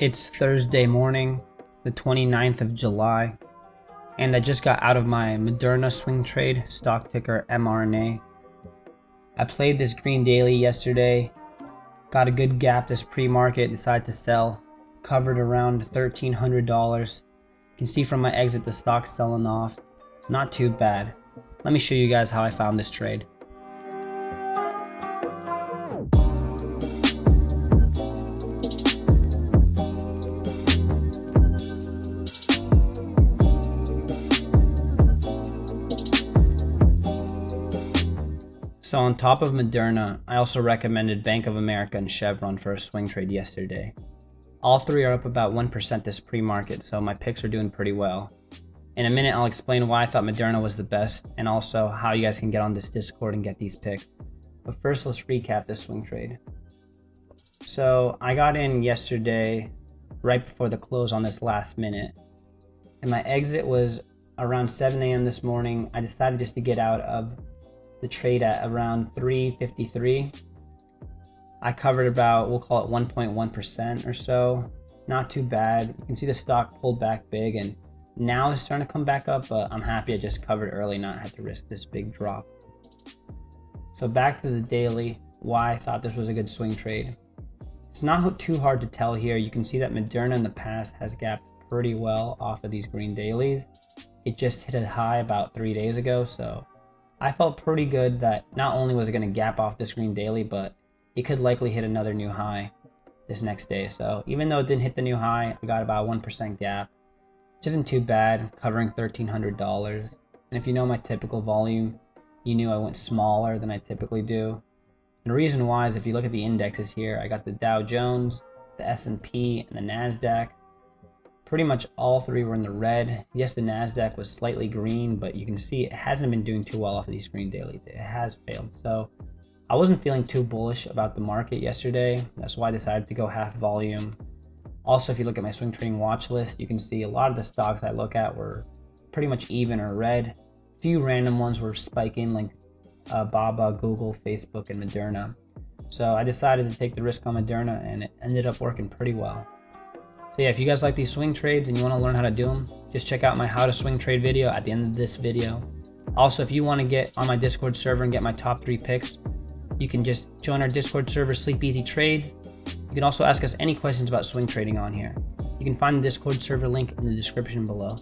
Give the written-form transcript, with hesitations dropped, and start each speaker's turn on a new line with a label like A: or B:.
A: It's Thursday morning, the 29th of July, and I just got out of my Moderna swing trade, stock ticker MRNA. I played this green daily yesterday, got a good gap this pre-market, decided to sell, covered around $1,300. You can see from my exit the stock's selling off, not too bad. Let me show you guys how I found this trade. So on top of Moderna, I also recommended Bank of America and Chevron for a swing trade yesterday. All three are up about 1% this pre-market, so my picks are doing pretty well. In a minute, I'll explain why I thought Moderna was the best and also how you guys can get on this Discord and get these picks. But first, let's recap this swing trade. So I got in yesterday right before the close on this last minute, and my exit was around 7 a.m. this morning. I decided just to get out of the trade at around 353. I covered about, we'll call it 1.1% or so. Not too bad. You can see the stock pulled back big and now it's starting to come back up, but I'm happy I just covered early, not had to risk this big drop. So back to the daily, why I thought this was a good swing trade. It's not too hard to tell here. You can see that Moderna in the past has gapped pretty well off of these green dailies. It just hit a high about 3 days ago, so I felt pretty good that not only was it going to gap off this green daily, but it could likely hit another new high this next day. So even though it didn't hit the new high, I got about 1% gap, which isn't too bad, covering $1,300. And if you know my typical volume, you knew I went smaller than I typically do. And the reason why is if you look at the indexes here, I got the Dow Jones, the S&P, and the NASDAQ. Pretty much all three were in the red. Yes, the NASDAQ was slightly green, but you can see it hasn't been doing too well off of these green dailies. It has failed. So I wasn't feeling too bullish about the market yesterday. That's why I decided to go half volume. Also, if you look at my swing trading watch list, you can see a lot of the stocks I look at were pretty much even or red. A few random ones were spiking like Baba, Google, Facebook, and Moderna. So I decided to take the risk on Moderna and it ended up working pretty well. So yeah, if you guys like these swing trades and you want to learn how to do them, just check out my how to swing trade video at the end of this video. Also, if you want to get on my Discord server and get my top 3 picks, you can just join our Discord server, Sleep Easy Trades. You can also ask us any questions about swing trading on here. You can find the Discord server link in the description below.